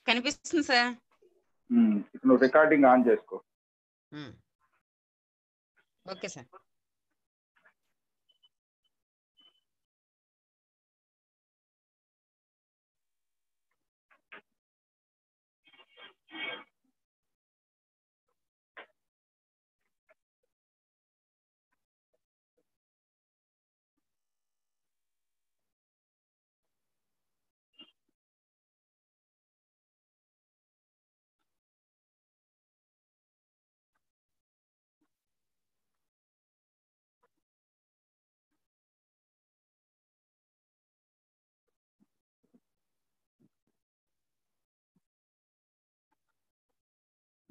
కనిపిస్తుంది సార్. ఇప్పుడు నువ్వు రికార్డింగ్ ఆన్ చేసుకో. Okay sir.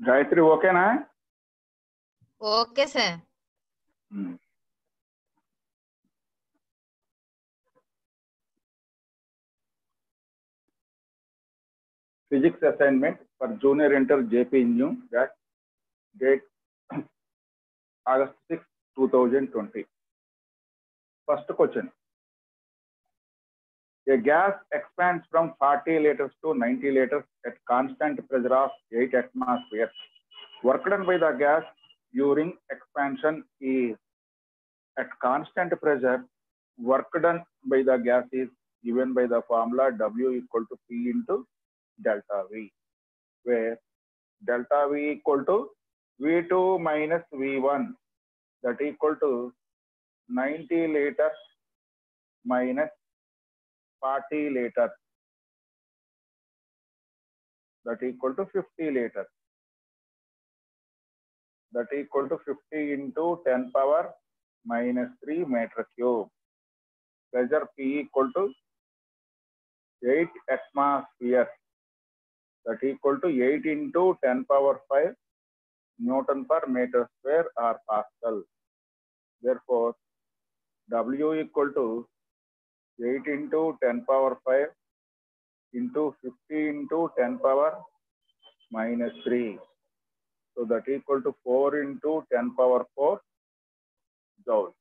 గాయత్రి ఓకేనా? Okay sir. Physics assignment for junior inter JP Engineering, that date August 6, 2020. First question. A gas expands from 40 liters to 90 liters at constant pressure of 8 atmospheres. Work done by the gas during expansion is at constant pressure. Work done by the gas is given by the formula W equal to P into delta V, where delta V equal to V2 minus V1, that equal to 90 liters minus 40 liters, that equal to 50 liters, that equal to 50 into 10 power minus 3 meter cube. Pressure P equal to 8 atmospheres, that equal to 8 into 10 power 5 Newton per meter square or Pascal. Therefore, W equal to 8 into 10 power 5 into 50 into 10 power minus 3. So that equal to 4 into 10 power 4 joules.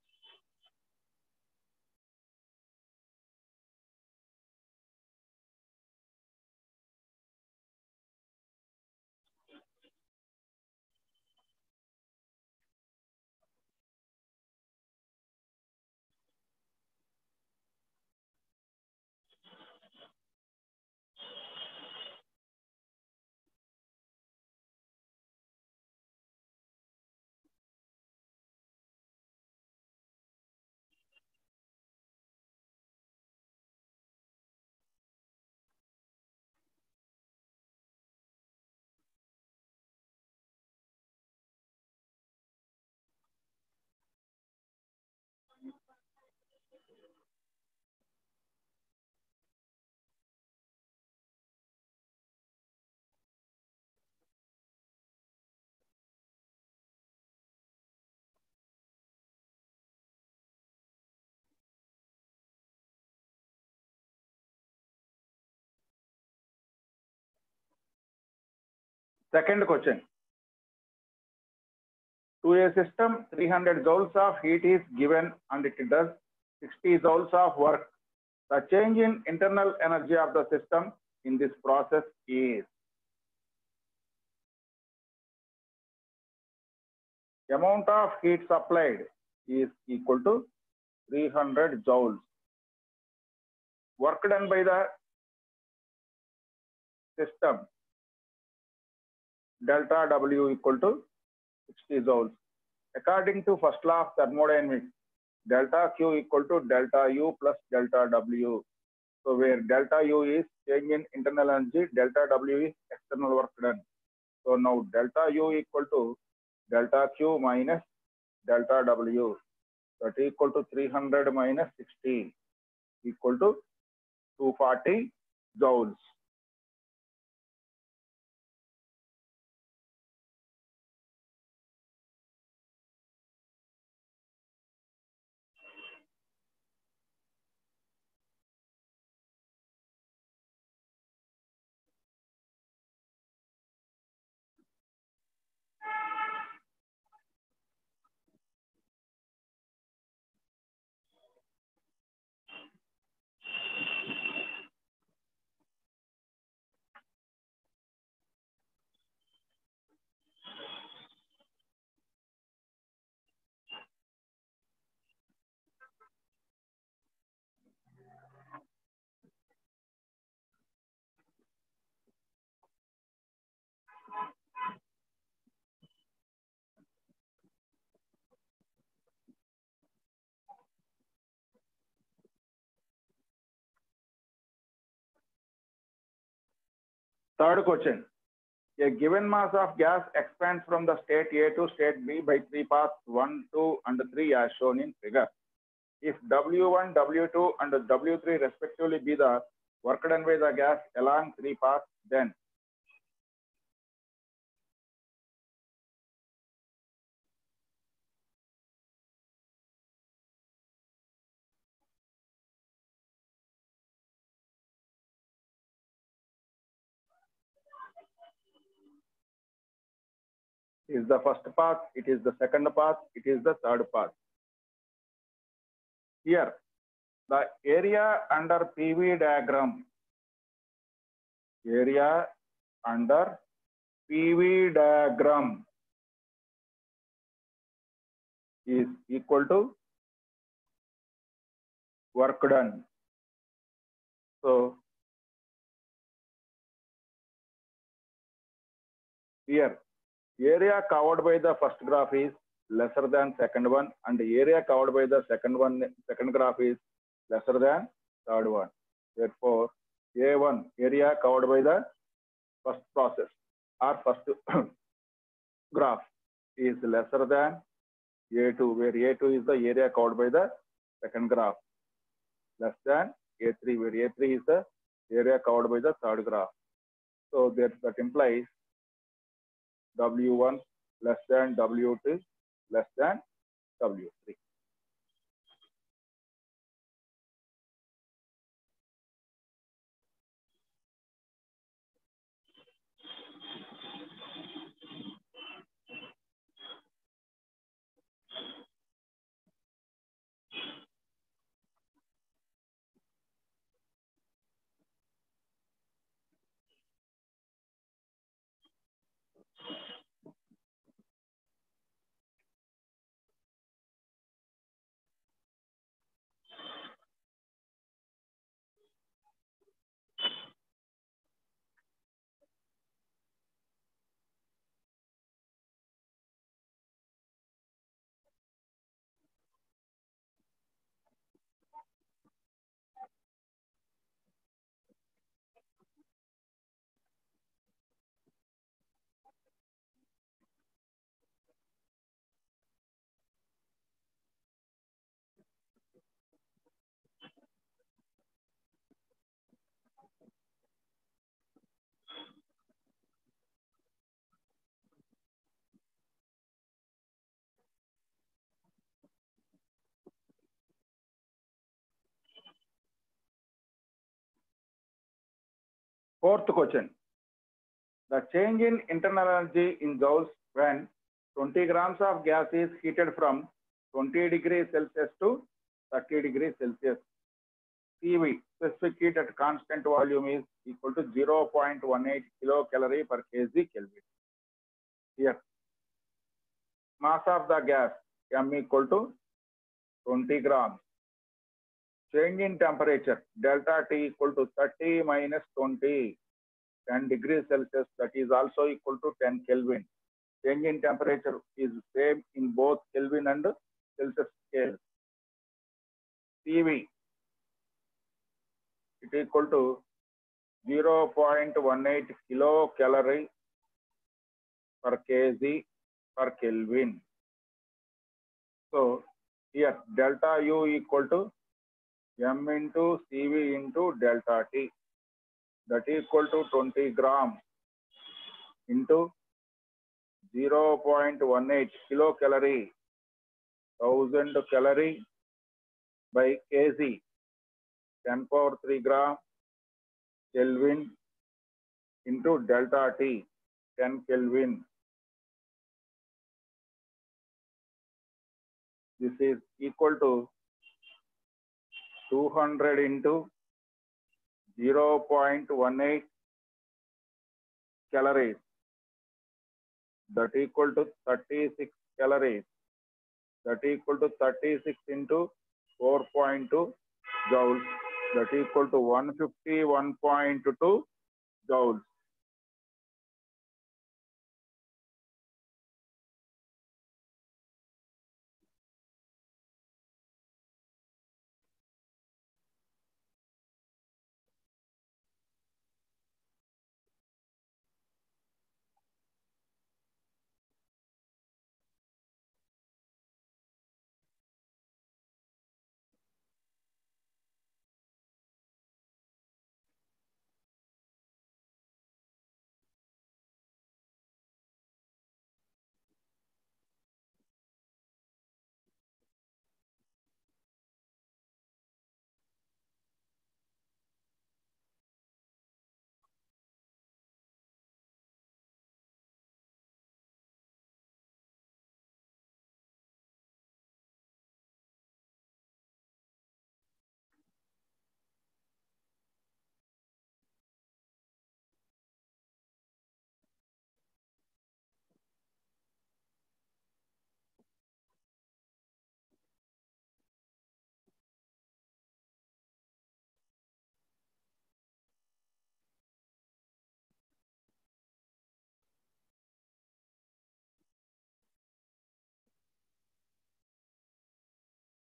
Second question. To a system, 300 joules of heat is given and it does 60 joules of work. The change in internal energy of the system in this process is. Amount of heat supplied is equal to 300 joules. Work done by the system, delta W equal to 60 joules. According to first law of thermodynamics, delta Q equal to delta U plus delta W. So where delta U is change in internal energy, delta W is external work done. So now delta U equal to delta Q minus delta W, that equal to 300 minus 60 equal to 240 joules. Third question. A given mass of gas expands from the state A to state B by three paths 1, 2, and 3 as shown in figure. If W1, W2, and W3 respectively be the work done by the gas along three paths, then is the first path, it is the second path, it is the third path. Here, the area under PV diagram, area under PV diagram is equal to work done. So here, area covered by the first graph is lesser than second one, and the area covered by the second graph is lesser than third one. Therefore, A1 area covered by the first process or first graph is lesser than A2, where A2 is the area covered by the second graph, less than A3, where A3 is the area covered by the third graph. So that implies W1 less than W2 less than W3. Fourth question. The change in internal energy in joules when 20 grams of gas is heated from 20 degrees Celsius to 30 degrees Celsius. CV, specific heat at constant volume, is equal to 0.18 kilocalorie per kg Kelvin. Here, mass of the gas M equal to 20 grams. Change in temperature delta T equal to 30 minus 20, 10 degrees Celsius, that is also equal to 10 Kelvin. Change in temperature is same in both Kelvin and Celsius scale. CV, it equal to 0.18 kilocalorie per kg per Kelvin. So here delta U equal to M into CV into delta T, that equal to 20 grams into 0.18 kilocalorie, 1000 calorie by kg, 10 power 3 gram Kelvin into delta T, 10 Kelvin. This is equal to 200 into 0.18 calories, that equal to 36 calories, that equal to 36 into 4.2 joules, that equal to 151.2 joules.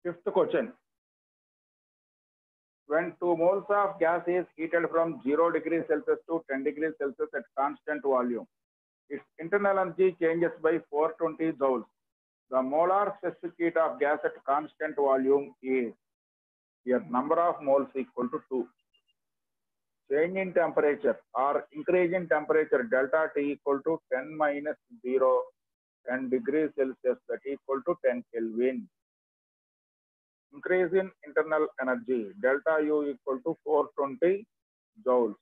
Fifth question. When 2 moles of gas is heated from 0 degrees Celsius to 10 degrees Celsius at constant volume, its internal energy changes by 420 joules. The molar specific heat of gas at constant volume is, here number of moles equal to 2. Change in temperature or increase in temperature delta T equal to 10 minus 0 10 degrees Celsius, that equal to 10 Kelvin. Increase in internal energy delta U equal to 420 joules.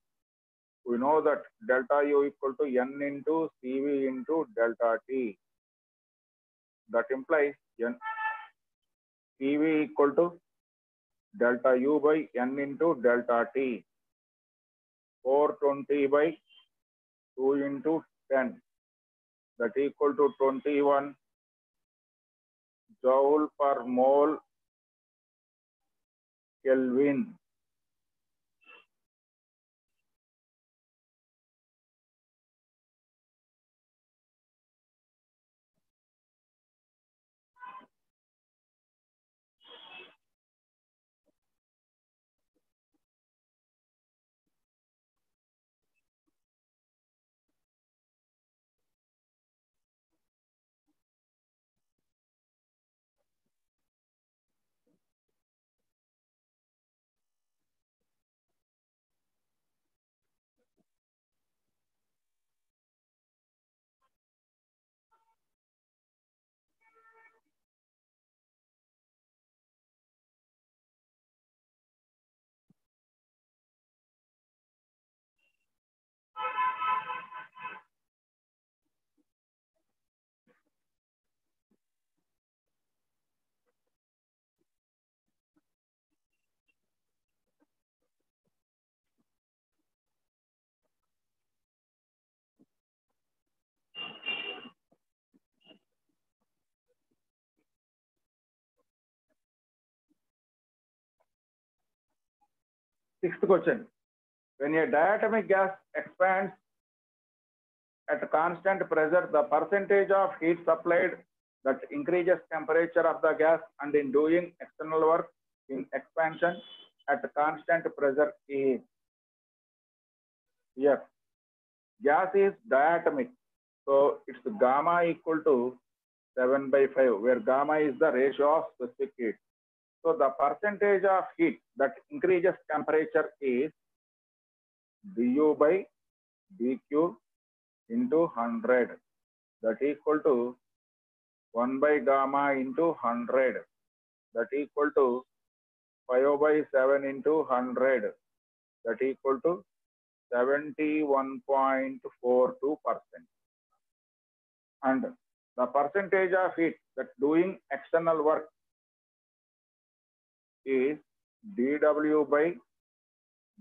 We know that delta U equal to N into CV into delta T. That implies CV equal to delta U by N into delta T. 420 by 2 into 10. That equal to 21 joule per mole Kelvin. Sixth question. When a diatomic gas expands at constant pressure, the percentage of heat supplied that increases temperature of the gas, and in doing external work in expansion at constant pressure is, here gas is diatomic, so its gamma equal to 7 by 5, where gamma is the ratio of specific heat. So the percentage of heat that increases temperature is du by dq into 100, that equal to 1 by gamma into 100, that equal to 5 by 7 into 100, that equal to 71.42%. And the percentage of heat that doing external work is dW by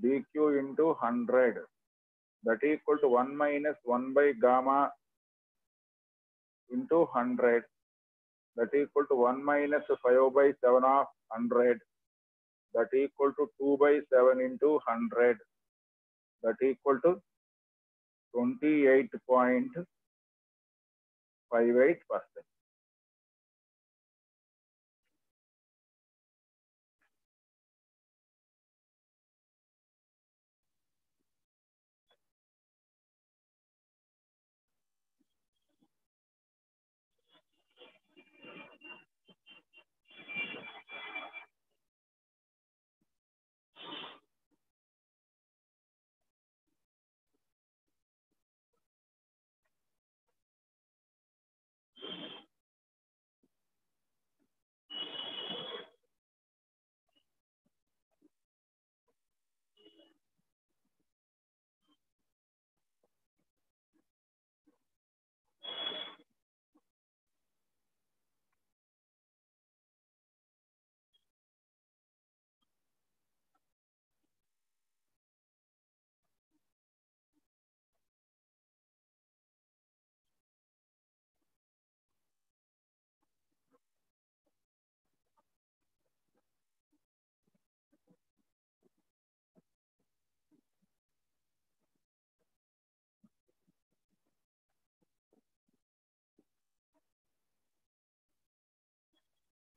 dq into 100, that equal to 1 minus 1 by gamma into 100, that equal to 1 minus 5 by 7 of 100, that equal to 2 by 7 into 100, that equal to 28.58%.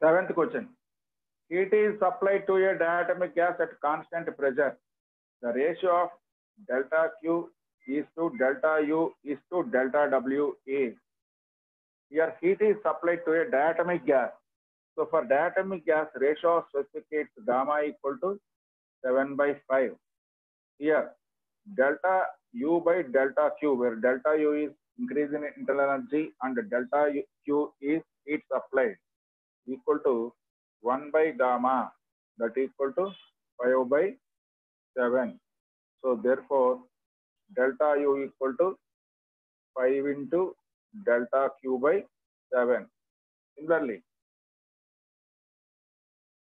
Seventh question. Heat is supplied to a diatomic gas at constant pressure. The ratio of delta Q is to delta U is to delta W is. Here heat is supplied to a diatomic gas. So for diatomic gas, ratio of specific heat gamma equal to 7/5. Here delta U by delta Q, where delta U is increase in internal energy and delta Q is heat supplied, equal to 1 by gamma, that equal to 5/7. So therefore delta U equal to 5 into delta Q by 7. Similarly,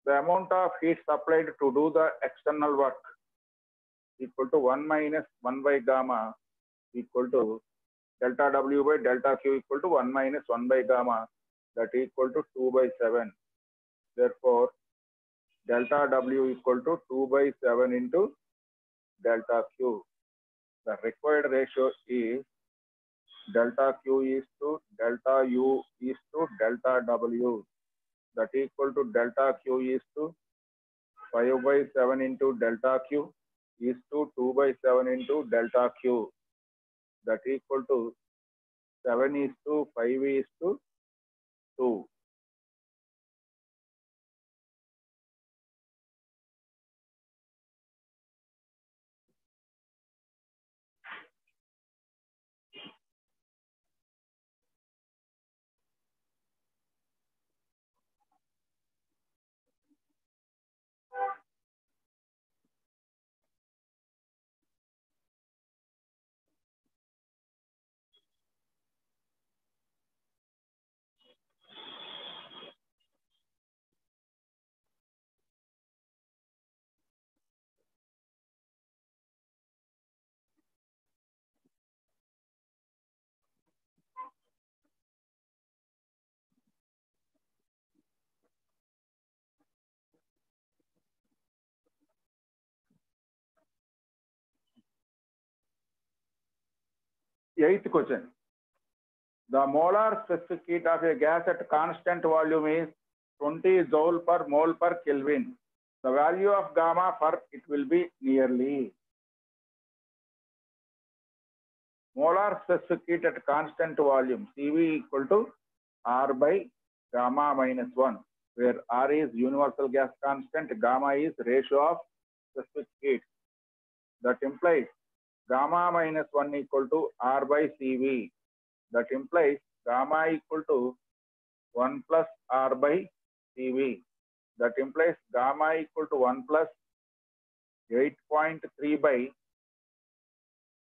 the amount of heat supplied to do the external work equal to 1 minus 1 by gamma equal to delta W by delta Q equal to 1 minus 1 by gamma, that equal to 2/7. Therefore, delta W equal to 2/7 into delta Q. The required ratio is delta Q is to delta U is to delta W, that equal to delta Q is to 5/7 into delta Q is to 2/7 into delta Q, that equal to 7 is to 5 is to 2. Eighth question. The molar specific heat of a gas at constant volume is 20 joule per mole per Kelvin. The value of gamma for it will be nearly. Molar specific heat at constant volume, CV equal to R by gamma minus 1, where R is universal gas constant, gamma is ratio of specific heat. That implies gamma minus 1 equal to R by CV. That implies gamma equal to 1 plus R by CV. That implies gamma equal to 1 plus 8.3 by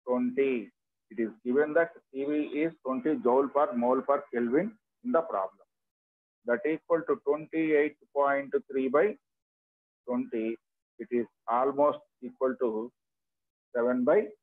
20. It is given that CV is 20 joule per mole per Kelvin in the problem. That equal to 28.3 by 20. It is almost equal to 7/5.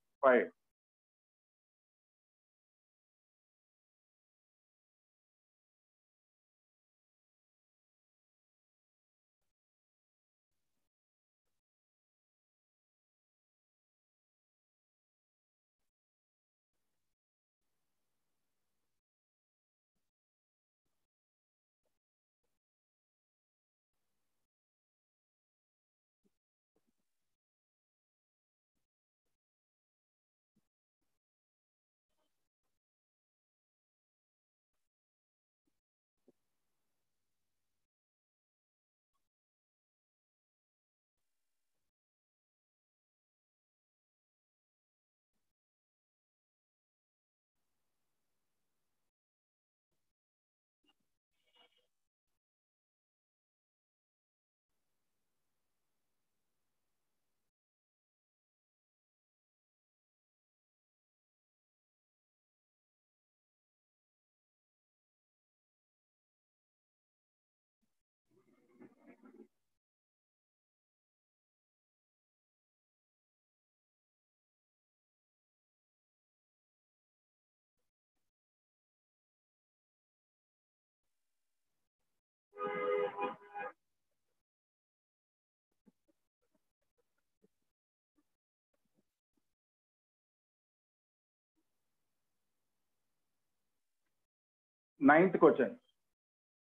Ninth question.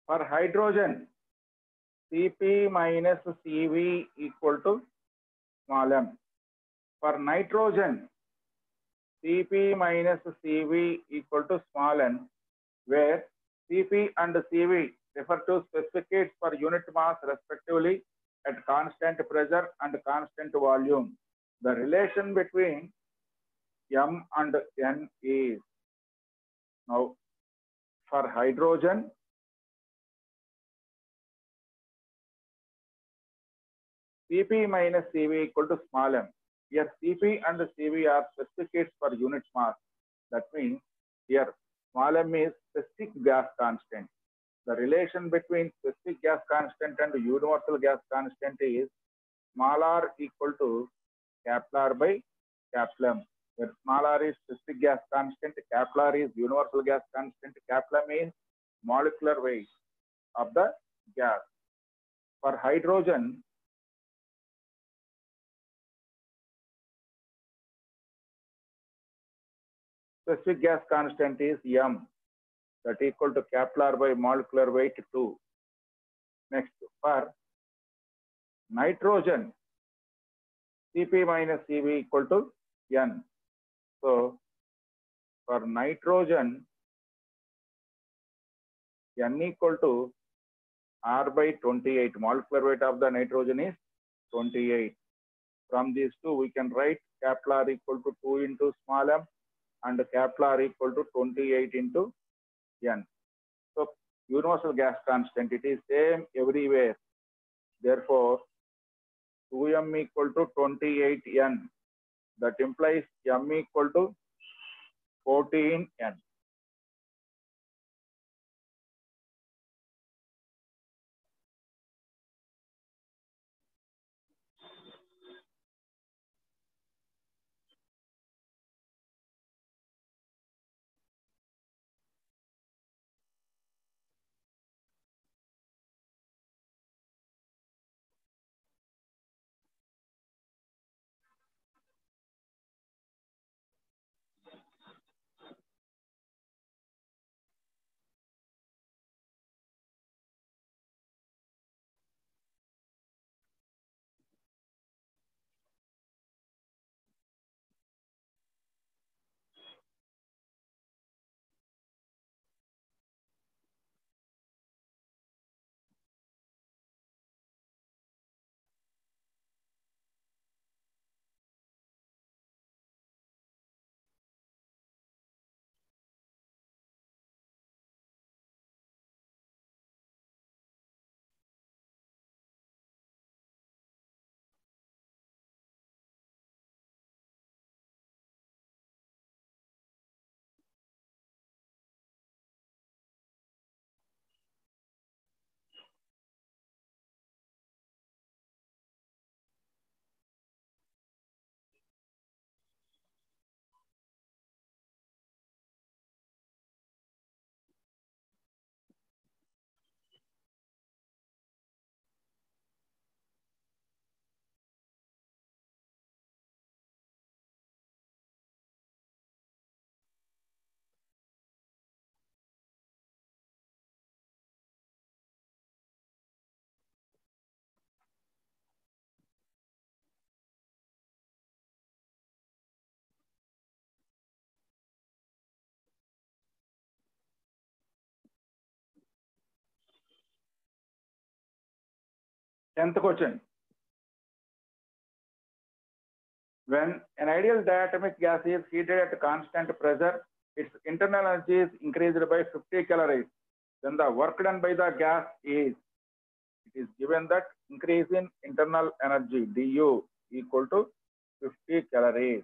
For hydrogen, Cp minus Cv equal to small m. For nitrogen, Cp minus Cv equal to small n, where Cp and Cv refer to specific heats per unit mass respectively at constant pressure and constant volume. The relation between m and n is, now for hydrogen, Cp minus Cv equal to small m. Here Cp and Cv are specific heats per unit mass. That means here small m is specific gas constant. The relation between specific gas constant and universal gas constant is small r equal to capital R by capital M. Where small r is specific gas constant, capital R is universal gas constant, capital M is molecular weight of the gas. For hydrogen, specific gas constant is M, that equal to capital R by molecular weight 2. Next, for nitrogen, Cp minus Cv equal to N. So, for nitrogen, N equal to R by 28. Molecular weight of the nitrogen is 28. From these two, we can write capital R equal to 2 into small m and capital R equal to 28 into N. So, universal gas constant, it is same everywhere. Therefore, 2m equal to 28n. That implies m equal to 14n. Tenth question. When an ideal diatomic gas is heated at constant pressure, its internal energy is increased by 50 calories. Then the work done by the gas is, it is given that increase in internal energy du equal to 50 calories.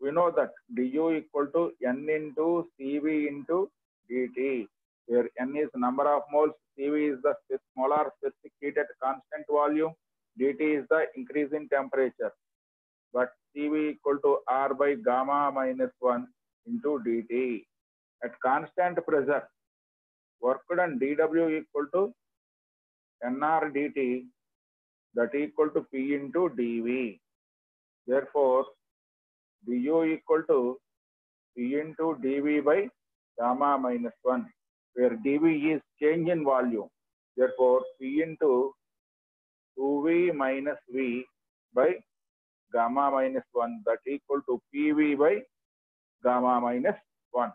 We know that du equal to n into Cv into dt, where n is number of moles, Cv is the molar specific heat at constant volume, dt is the increase in temperature. But Cv equal to R by gamma minus 1 into dt. At constant pressure, work done dW equal to nR dt, that equal to P into dV. Therefore, du equal to P into dV by gamma minus 1, where dV is change in volume. Therefore, P into 2V minus V by gamma minus 1, that equal to PV by gamma minus 1.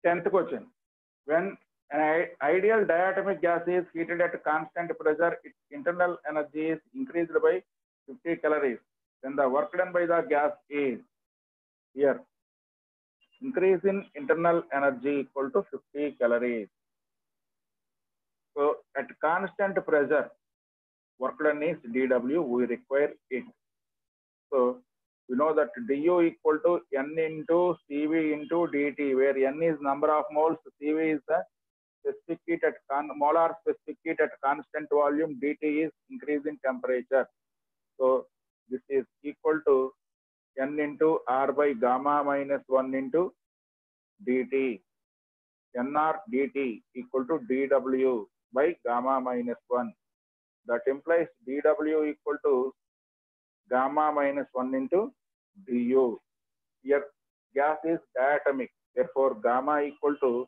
Tenth question. When an ideal diatomic gas is heated at constant pressure, its internal energy is increased by 50 calories. Then the work done by the gas is here. Increase in internal energy equal to 50 calories. So at constant pressure, work done is dW. We require it. So we know that du equal to N into Cv into dt, where N is number of moles, Cv is the specific heat at molar specific heat at constant volume, dt is increase in temperature. So this is equal to N into R by gamma minus 1 into dt. Nr dt equal to dW by gamma minus 1. That implies dW equal to gamma minus 1 into du. Here gas is diatomic. Therefore, gamma equal to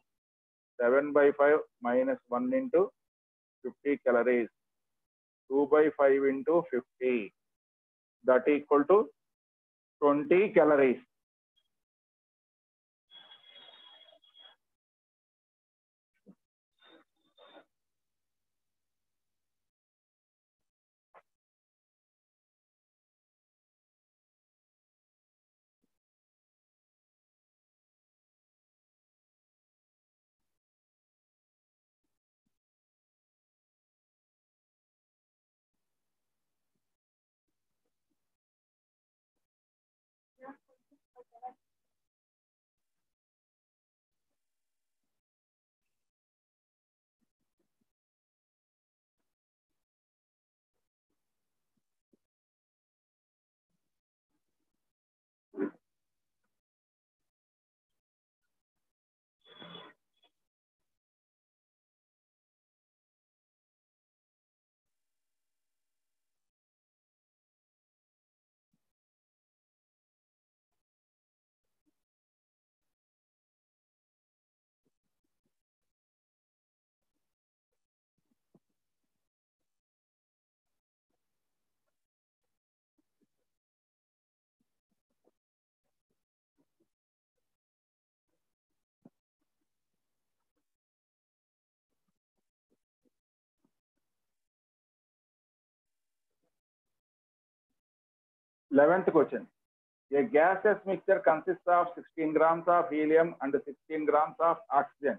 7 by 5 minus 1 into 50 calories. 2 by 5 into 50. That equal to 20 calories. Eleventh question. A gaseous mixture consists of 16 grams of helium and 16 grams of oxygen.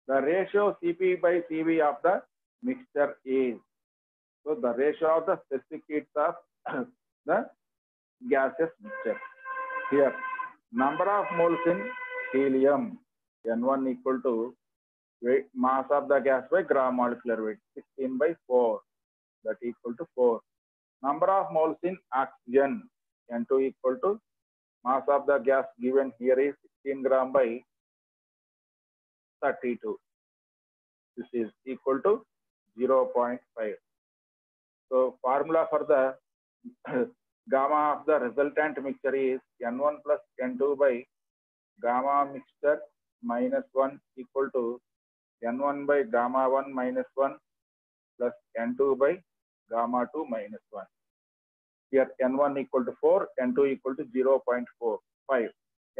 The ratio Cp by Cv of the mixture is. So the ratio of the specific heats of the gaseous mixture. Here, number of moles in helium, N1 equal to weight, mass of the gas by gram molecular weight, 16 by 4, that equal to 4. Number of moles in oxygen, N2 equal to mass of the gas given here is 16 gram by 32. This is equal to 0.5. So formula for the gamma of the resultant mixture is N1 plus N2 by gamma mixture minus 1 equal to N1 by gamma 1 minus 1 plus N2 by gamma 2 minus 1. Here N1 equal to 4, N2 equal to 0.45.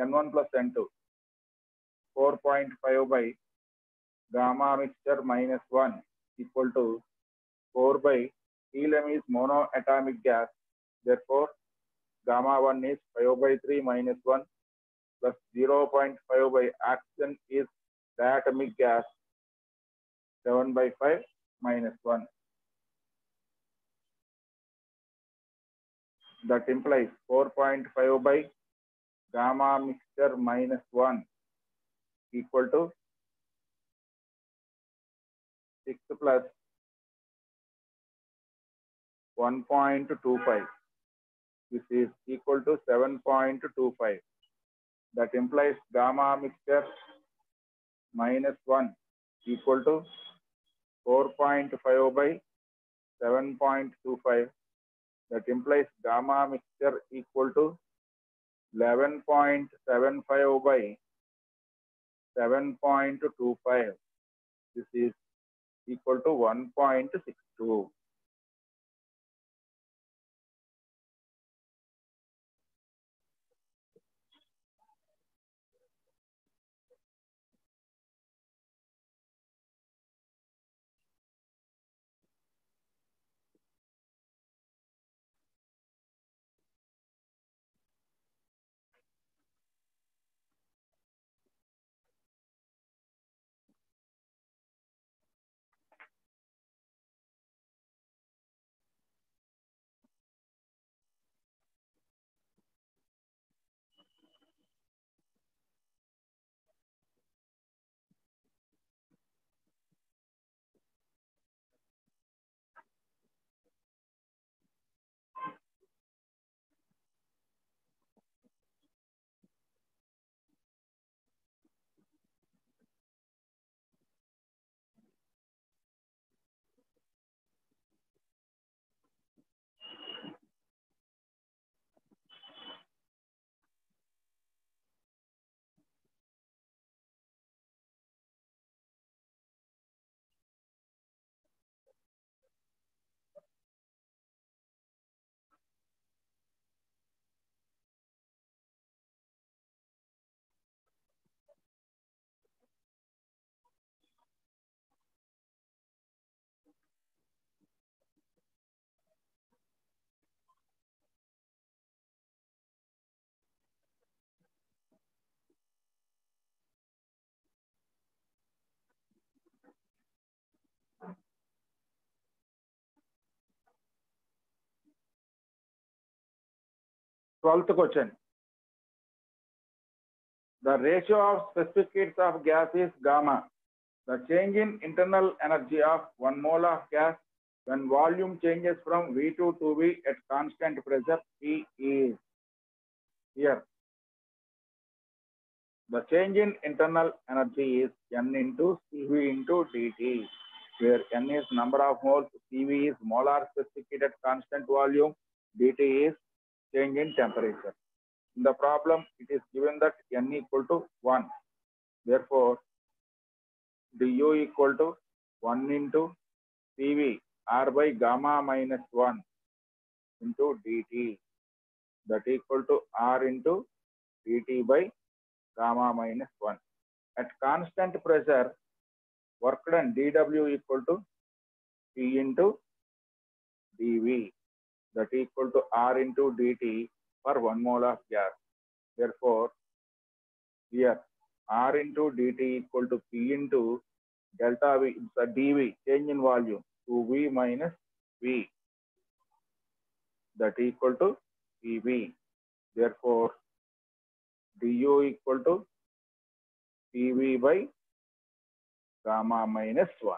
N1 plus N2. 4.5 by gamma mixture minus 1 equal to 4 by helium is monoatomic gas. Therefore, gamma 1 is 5 by 3 minus 1 plus 0.5 by oxygen is diatomic gas 7 by 5 minus 1. That implies 4.5 by gamma mixture minus 1 equal to 6 plus 1.25. This is equal to 7.25. That implies gamma mixture minus 1 equal to 4.5 by 7.25. That implies gamma mixture equal to 11.75 by 7.25. This is equal to 1.62. Twelfth question. The ratio of specific heats of gas is gamma. The change in internal energy of 1 mole of gas when volume changes from V to 2V at constant pressure P is here. The change in internal energy is N into CV into dt, where N is number of moles, CV is molar specific heat at constant volume, dt is change in temperature. In the problem, it is given that N equal to 1. Therefore, du equal to 1 into CV R by gamma minus 1 into dt, that equal to R into dt by gamma minus 1. At constant pressure, work done dW equal to P into dV, that equal to R into dt for 1 mole of gas. Therefore, here R into dt equal to P into delta V, dV, change in volume, 2V minus V, that equal to PV. Therefore, du equal to PV by gamma minus 1.